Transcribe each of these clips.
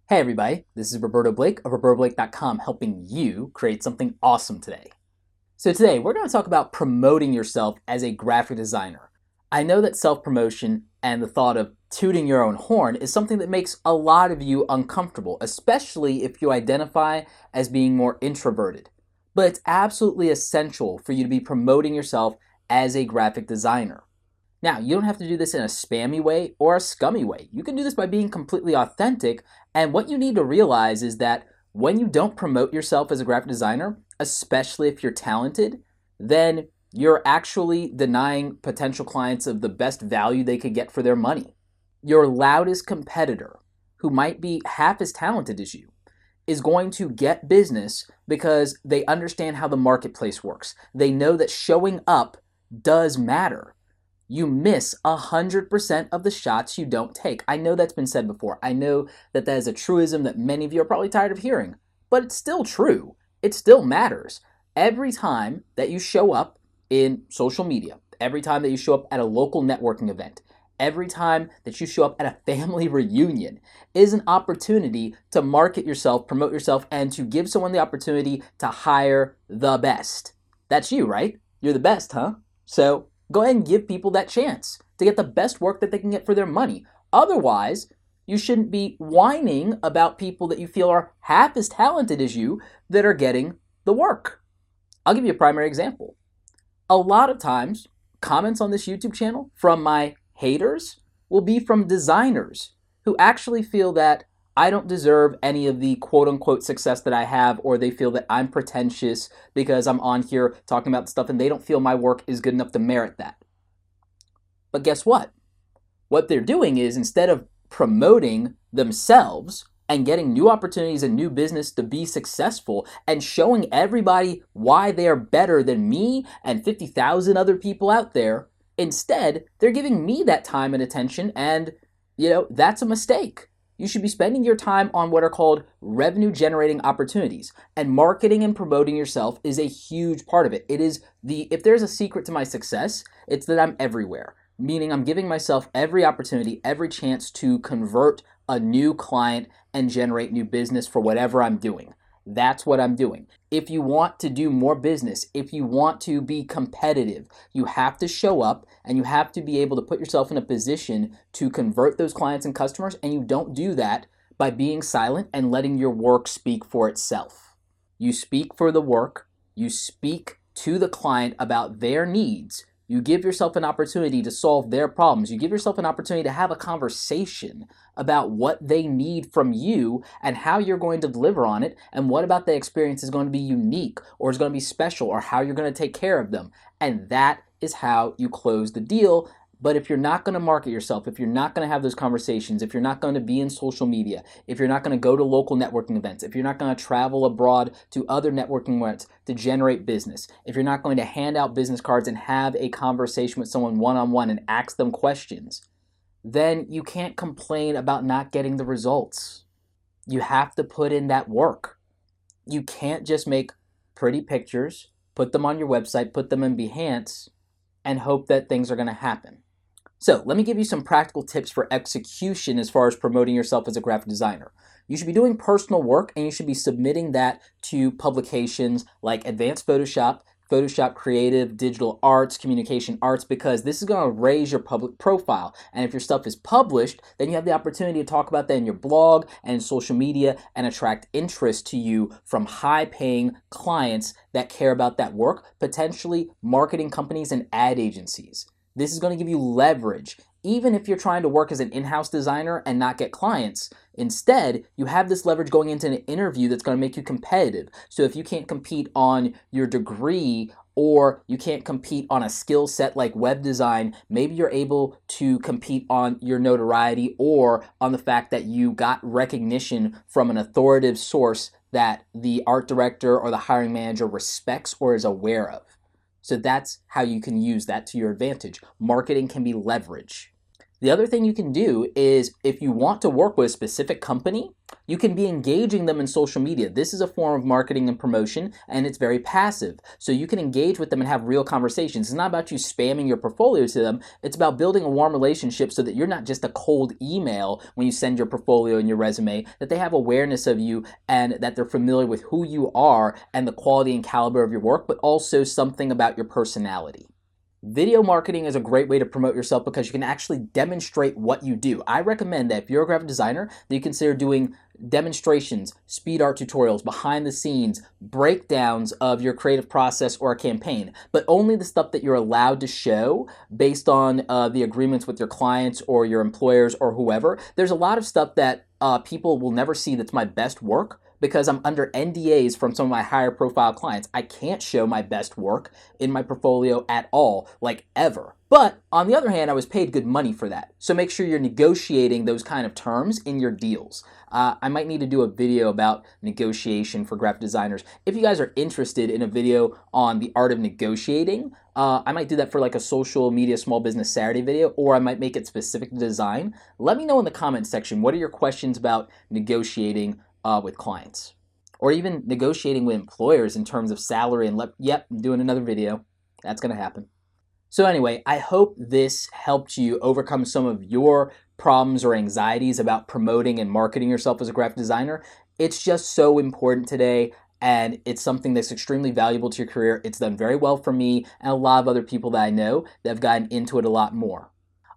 Hey everybody, this is Roberto Blake of robertoblake.com helping you create something awesome today. So today we're going to talk about promoting yourself as a graphic designer. I know that self-promotion and the thought of tooting your own horn is something that makes a lot of you uncomfortable, especially if you identify as being more introverted. But it's absolutely essential for you to be promoting yourself as a graphic designer. Now, you don't have to do this in a spammy way or a scummy way. You can do this by being completely authentic. And what you need to realize is that when you don't promote yourself as a graphic designer, especially if you're talented, then you're actually denying potential clients of the best value they could get for their money. Your loudest competitor, who might be half as talented as you, is going to get business because they understand how the marketplace works. They know that showing up does matter. You miss 100% of the shots you don't take. I know that's been said before. I know that that is a truism that many of you are probably tired of hearing, but it's still true. It still matters. Every time that you show up in social media, every time that you show up at a local networking event, every time that you show up at a family reunion is an opportunity to market yourself, promote yourself, and to give someone the opportunity to hire the best. That's you, right? You're the best, huh? So go ahead and give people that chance to get the best work that they can get for their money. Otherwise, you shouldn't be whining about people that you feel are half as talented as you that are getting the work. I'll give you a primary example. A lot of times, comments on this YouTube channel from my haters will be from designers who actually feel that I don't deserve any of the quote unquote success that I have, or they feel that I'm pretentious because I'm on here talking about stuff and they don't feel my work is good enough to merit that. But guess what? What they're doing is instead of promoting themselves and getting new opportunities and new business to be successful and showing everybody why they are better than me and 50,000 other people out there, instead, they're giving me that time and attention, and that's a mistake. You should be spending your time on what are called revenue generating opportunities, and marketing and promoting yourself is a huge part of it. If there's a secret to my success, it's that I'm everywhere, meaning I'm giving myself every opportunity, every chance to convert a new client and generate new business for whatever I'm doing. That's what I'm doing. If you want to do more business, if you want to be competitive, you have to show up and you have to be able to put yourself in a position to convert those clients and customers, and you don't do that by being silent and letting your work speak for itself. You speak for the work, you speak to the client about their needs, you give yourself an opportunity to solve their problems. You give yourself an opportunity to have a conversation about what they need from you and how you're going to deliver on it, and what about the experience is going to be unique or is going to be special, or how you're going to take care of them. And that is how you close the deal. But if you're not going to market yourself, if you're not going to have those conversations, if you're not going to be in social media, if you're not going to go to local networking events, if you're not going to travel abroad to other networking events to generate business, if you're not going to hand out business cards and have a conversation with someone one-on-one and ask them questions, then you can't complain about not getting the results. You have to put in that work. You can't just make pretty pictures, put them on your website, put them in Behance, and hope that things are going to happen. So let me give you some practical tips for execution as far as promoting yourself as a graphic designer. You should be doing personal work, and you should be submitting that to publications like Advanced Photoshop, Photoshop Creative, Digital Arts, Communication Arts, because this is going to raise your public profile. And if your stuff is published, then you have the opportunity to talk about that in your blog and in social media and attract interest to you from high-paying clients that care about that work, potentially marketing companies and ad agencies. This is going to give you leverage, even if you're trying to work as an in-house designer and not get clients. Instead, you have this leverage going into an interview that's going to make you competitive. So if you can't compete on your degree, or you can't compete on a skill set like web design, maybe you're able to compete on your notoriety or on the fact that you got recognition from an authoritative source that the art director or the hiring manager respects or is aware of. So that's how you can use that to your advantage. Marketing can be leverage. The other thing you can do is if you want to work with a specific company, you can be engaging them in social media. This is a form of marketing and promotion, and it's very passive. So you can engage with them and have real conversations. It's not about you spamming your portfolio to them. It's about building a warm relationship so that you're not just a cold email when you send your portfolio and your resume, that they have awareness of you and that they're familiar with who you are and the quality and caliber of your work, but also something about your personality. Video marketing is a great way to promote yourself because you can actually demonstrate what you do. I recommend that if you're a graphic designer, that you consider doing demonstrations, speed art tutorials, behind the scenes, breakdowns of your creative process or a campaign, but only the stuff that you're allowed to show based on the agreements with your clients or your employers or whoever. There's a lot of stuff that people will never see that's my best work, because I'm under NDAs from some of my higher profile clients. I can't show my best work in my portfolio at all, like ever. But on the other hand, I was paid good money for that. So make sure you're negotiating those kind of terms in your deals. I might need to do a video about negotiation for graphic designers. If you guys are interested in a video on the art of negotiating, I might do that for like a social media small business Saturday video, or I might make it specific to design. Let me know in the comment section, what are your questions about negotiating with clients, or even negotiating with employers in terms of salary and yep, I'm doing another video. That's going to happen. So anyway, I hope this helped you overcome some of your problems or anxieties about promoting and marketing yourself as a graphic designer. It's just so important today, and it's something that's extremely valuable to your career. It's done very well for me and a lot of other people that I know that have gotten into it a lot more.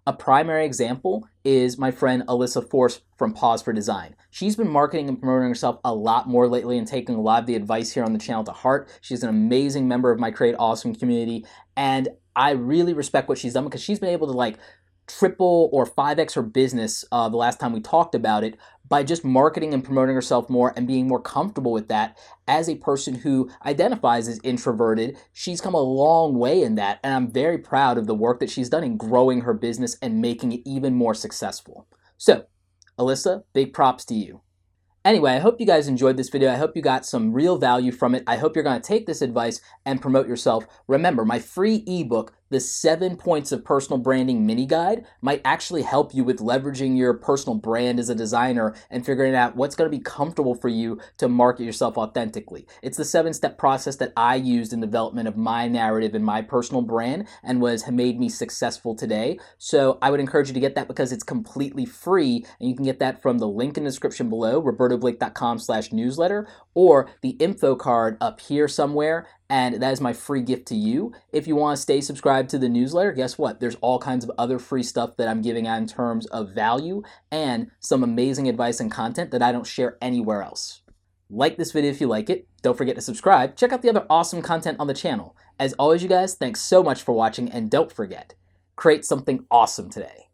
A primary example is my friend Alyssa Force from Pause for Design. She's been marketing and promoting herself a lot more lately and taking a lot of the advice here on the channel to heart. She's an amazing member of my Create Awesome community, and I really respect what she's done because she's been able to like triple or 5x her business the last time we talked about it by just marketing and promoting herself more and being more comfortable with that. As a person who identifies as introverted, she's come a long way in that, and I'm very proud of the work that she's done in growing her business and making it even more successful. So, Alyssa, big props to you. Anyway, I hope you guys enjoyed this video. I hope you got some real value from it. I hope you're going to take this advice and promote yourself. Remember, my free ebook, The 7 Points of Personal Branding Mini Guide, might actually help you with leveraging your personal brand as a designer and figuring out what's going to be comfortable for you to market yourself authentically. It's the 7-step process that I used in the development of my narrative and my personal brand and made me successful today. So I would encourage you to get that because it's completely free, and you can get that from the link in the description below, robertoblake.com/newsletter, or the info card up here somewhere, and that is my free gift to you. If you want to stay subscribed to the newsletter, guess what? There's all kinds of other free stuff that I'm giving out in terms of value and some amazing advice and content that I don't share anywhere else. Like this video if you like it. Don't forget to subscribe. Check out the other awesome content on the channel. As always, you guys, thanks so much for watching, and don't forget, create something awesome today.